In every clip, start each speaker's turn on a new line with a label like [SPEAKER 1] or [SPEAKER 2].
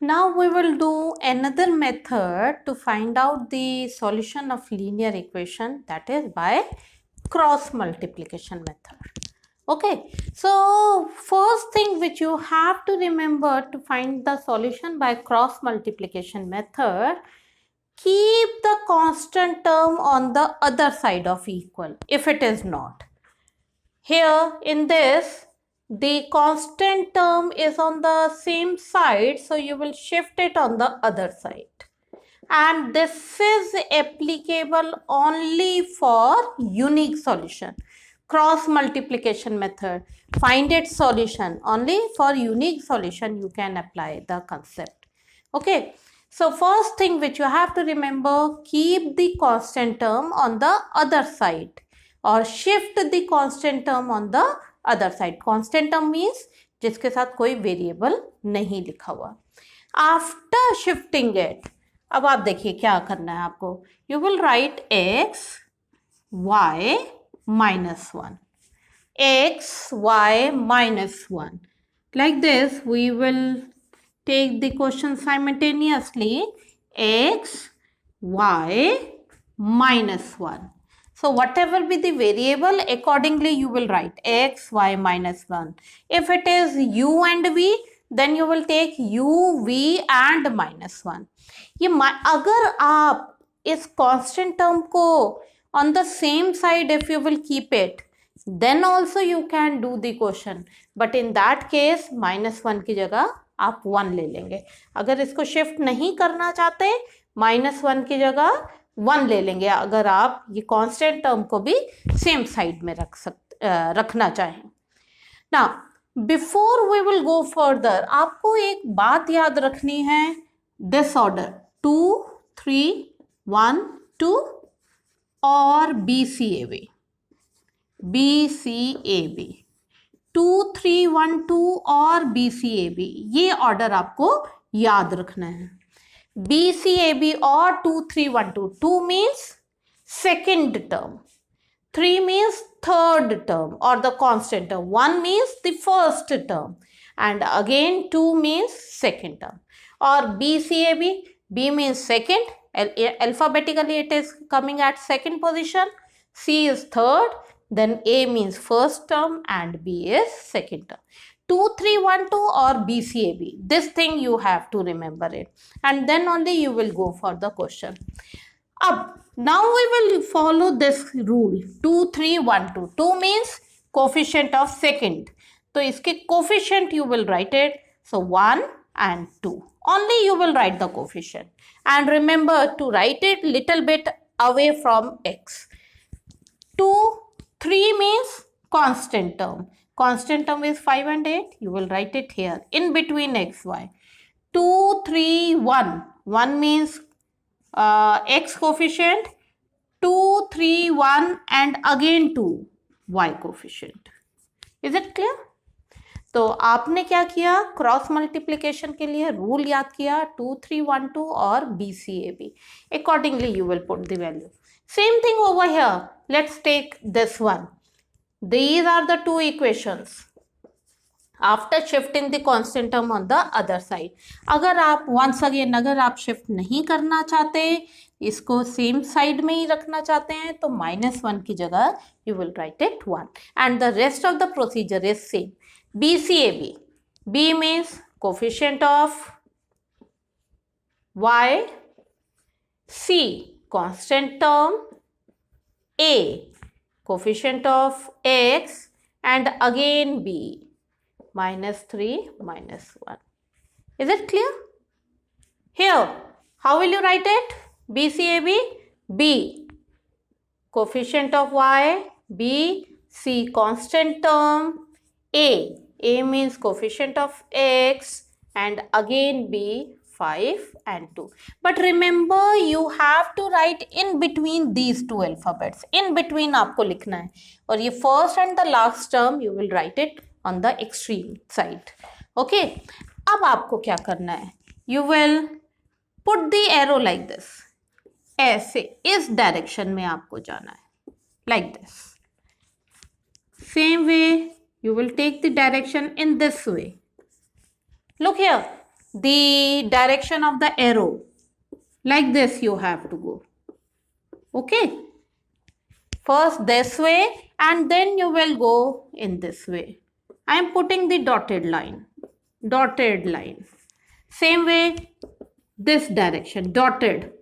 [SPEAKER 1] Now we will do another method to find out the solution of linear equation, that is by cross multiplication method. Okay, so first thing which you have to remember to find the solution by cross multiplication method, keep the constant term on the other side of equal if it is not. Here in this, the constant term is on the same side, so you will shift it on the other side. And this is applicable only for unique solution. Cross multiplication method, find its solution. Only for unique solution you can apply the concept. Okay. So first thing which you have to remember, keep the constant term on the other side or shift the constant term on the other side. Constant term means जिसके साथ कोई variable नहीं लिखा हुआ. After shifting it, अब आप देखिए क्या करना है आपको. You will write x y -1, x y -1. Like this we will take the question simultaneously, x y -1. So whatever be the variable, accordingly you will write x y -1. If it is u and v, then you will take u, v and -1. ये अगर आप इस constant term को on the same side, if you will keep it, then also you can do the question. But in that case, -1 की जगह आप 1 ले लेंगे. अगर इसको शिफ्ट नहीं करना चाहते, -1 की जगह 1 ले लेंगे अगर आप ये कांस्टेंट टर्म को भी सेम साइड में रखना चाहें. Now before we will go further, आपको एक बात याद रखनी है. दिस ऑर्डर 2 3 1 2 और BCAB 2 3 1 2 और BCAB, ये ऑर्डर आपको याद रखना है. BCAB or 2 3 1 2. 2 means second term, 3 means third term or the constant term, 1 means the first term, and again 2 means second term. Or BCAB, B means second, alphabetically it is coming at second position, C is third, then A means first term and B is second term. 2 3 1 2 or BCAB, this thing you have to remember it, and then only you will go for the question. Now we will follow this rule 2 3 1 2. 2 means coefficient of second, so इसके coefficient you will write it, so 1 and 2 only you will write the coefficient, and remember to write it little bit away from x. 2 3 means constant term. Constant term is 5 and 8. You will write it here in between x, y. 2 3 1. 1 means x coefficient. 2 3 1 and again 2 y coefficient. Is it clear? तो आपने क्या किया, cross multiplication के लिए rule याद किया 2 3 1 2 और BCAB. Accordingly you will put the value. Same thing over here. Let's take this one. These are the two equations after shifting the constant term on the other side. अगर आप once again अगर आप shift नहीं करना चाहते, इसको same side में ही रखना चाहते हैं, तो -1 की जगह you will write it 1, and the rest of the procedure is same. BCAB, B means coefficient of y, C constant term, A coefficient of x, and again B -3 -1. Is it clear? Here how will you write it? BCAB, B coefficient of y, B C constant term, A means coefficient of x, and again B 5 and 2. But remember you have to write in between these two alphabets. In between आपको लिखना है, और ये first and the last term you will write it on the extreme side. Okay. अब आपको क्या करना है, you will put the arrow like this. ऐसे इस डायरेक्शन में आपको जाना है, like this. Same way you will take the direction in this way. Look here. the direction of the arrow. Like this you have to go. Okay. First this way and then you will go in this way. I am putting the dotted line. Dotted line. Same way, this direction, dotted.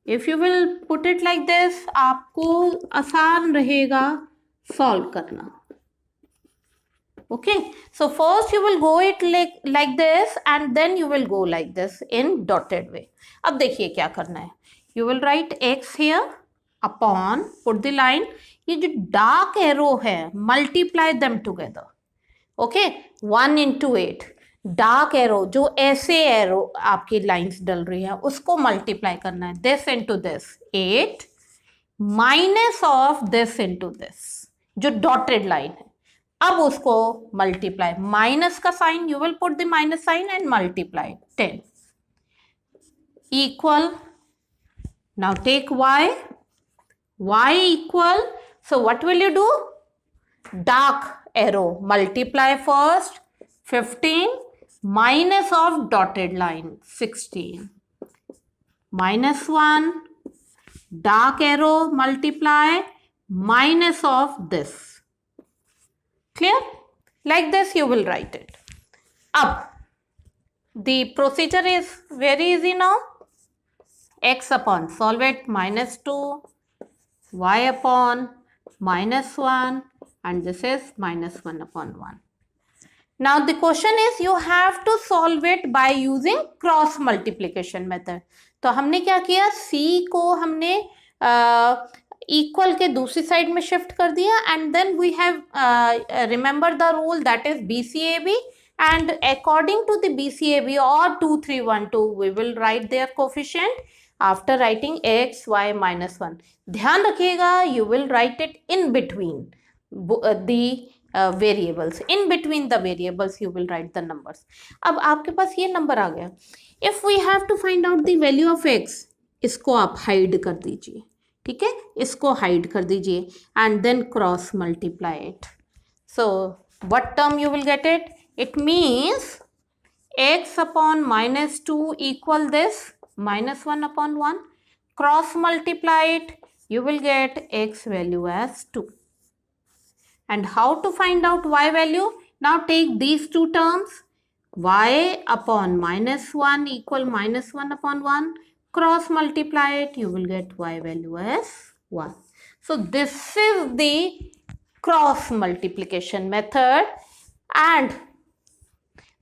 [SPEAKER 1] If you will put it like this, आपको आसान रहेगा solve करना. Okay, so first you will go it like this and then you will go like this in dotted way. अब देखिए क्या करना है. You will write x here upon, put the line. ये जो dark arrow है, multiply them together. Okay, 1 into 8. Dark arrow जो ऐसे एरो आपकी लाइंस डल रही है उसको मल्टीप्लाई करना है. This into this 8 minus of this into this जो डॉटेड लाइन है. अब उसको मल्टीप्लाई, माइनस का sign you will put the minus sign and multiply 10 equal. Now take y equal. So what will you do? Dark arrow multiply first 15 minus of dotted line 16 minus 1 dark arrow multiply minus of this. Clear? Like this you will write it. Up the procedure is very easy now. X upon solve it minus 2, y upon minus 1 and this is minus 1 upon 1. Now the question is you have to solve it by using cross multiplication method. तो हमने क्या किया, C को हमने equal के दूसरी side में shift कर दिया and then we have remember the rule that is BCAB and according to the BCAB or 2 3 1 2 we will write their coefficient after writing x y minus 1. ध्यान रखिएगा you will write it in between the variables. In between the variables you will write the numbers. अब आपके पास ये number आ गया. If we have to find out the value of x, इसको आप hide कर दीजिए. ठीक है, इसको हाइड कर दीजिए and then cross multiply it. So what term you will get it? It means x upon minus 2 equal this minus 1 upon 1. Cross multiply it, you will get x value as 2. And how to find out y value? Now take these two terms, y upon minus 1 equal minus 1 upon 1. Cross multiply it, you will get y value as 1. So this is the cross multiplication method, and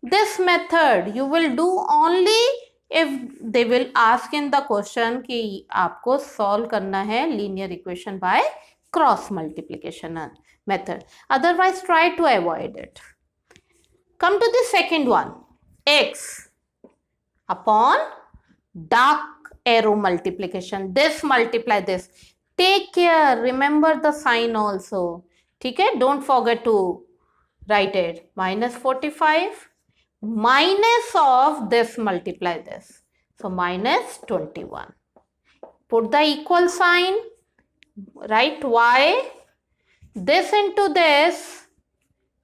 [SPEAKER 1] this method you will do only if they will ask in the question कि आपको solve करना है linear equation by cross multiplication method. Otherwise try to avoid it. Come to the second one, x upon dark arrow multiplication. This multiply this. Take care, remember the sign also. ठीक है, don't forget to write it. Minus 45 minus of this multiply this. So minus 21. Put the equal sign. Write y. This into this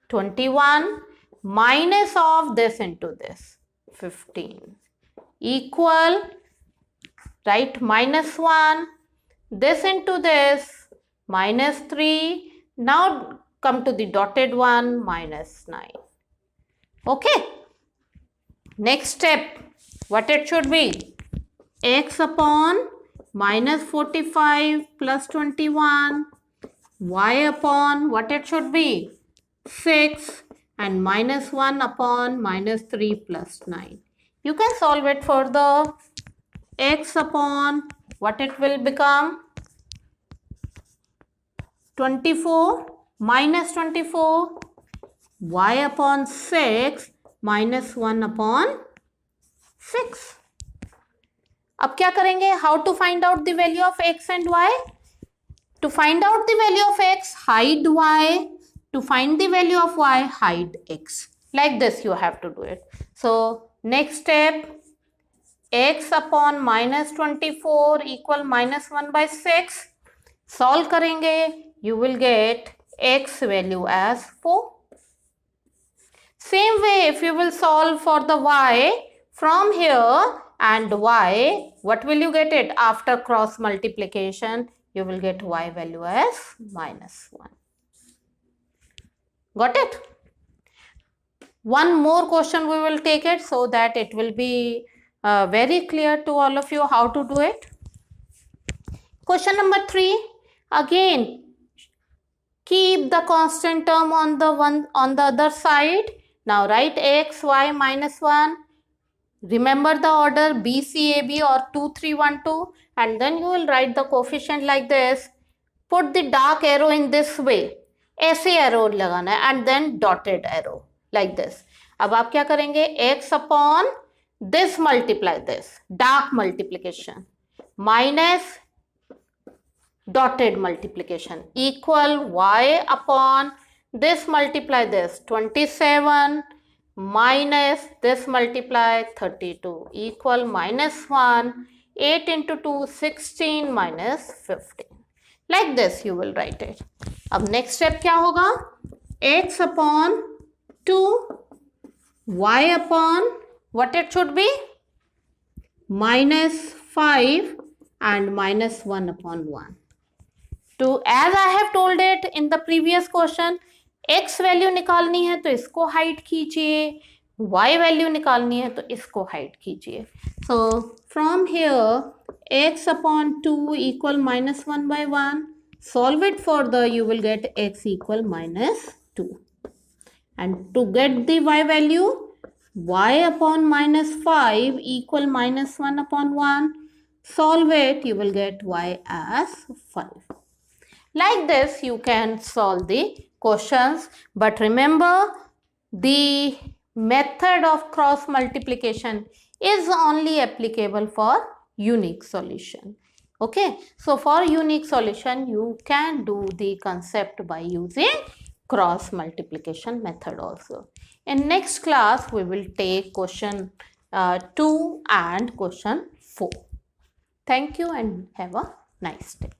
[SPEAKER 1] 21 minus of this into this 15 equal, write minus 1, this into this minus 3. Now come to the dotted one, minus 9. Okay. Next step, what it should be? X upon minus 45 plus 21, y upon what it should be? 6 and minus 1 upon minus 3 plus 9. You can solve it further. X upon what it will become? 24 minus 24, y upon 6 minus 1 upon 6. अब क्या करेंगे? How to find out the value of x and y? To find out the value of x, hide y. To find the value of y, hide x. Like this you have to do it. So next step, x upon minus 24 equal minus 1 by 6. Solve करेंगे, you will get x value as 4. Same way, if you will solve for the y from here and y, what will you get it? After cross multiplication, you will get y value as -1. Got it? One more question we will take it so that it will be very clear to all of you how to do it. Question number 3. Again, keep the constant term on the other side. Now write x, y minus 1. Remember the order B, C, A, B or 2, 3, 1, 2. And then you will write the coefficient like this. Put the dark arrow in this way. ऐसे arrow लगाना है and then dotted arrow like this. अब आप क्या करेंगे? x upon this multiply this. Dark multiplication. Minus dotted multiplication equal y upon this multiply this 27 minus this multiply 32 equal -1. 8 into 2 16 minus 15. Like this you will write it. अब next step क्या होगा? x upon 2 y upon what it should be? -5 and -1 upon 1. To as I have told it in the previous question, x value निकालनी है तो इसको hide कीजिए, y value निकालनी है तो इसको हाइड कीजिए. So from here x upon 2 equal -1/1. Solve it further, you will get x equal -2. And to get the y value, y upon -5 equal -1 upon 1. Solve it, you will get y as 5. Like this, you can solve the questions. But remember, the method of cross multiplication is only applicable for unique solution. Okay, so for unique solution, you can do the concept by using cross multiplication method also. In next class, we will take question 2 and question 4. Thank you and have a nice day.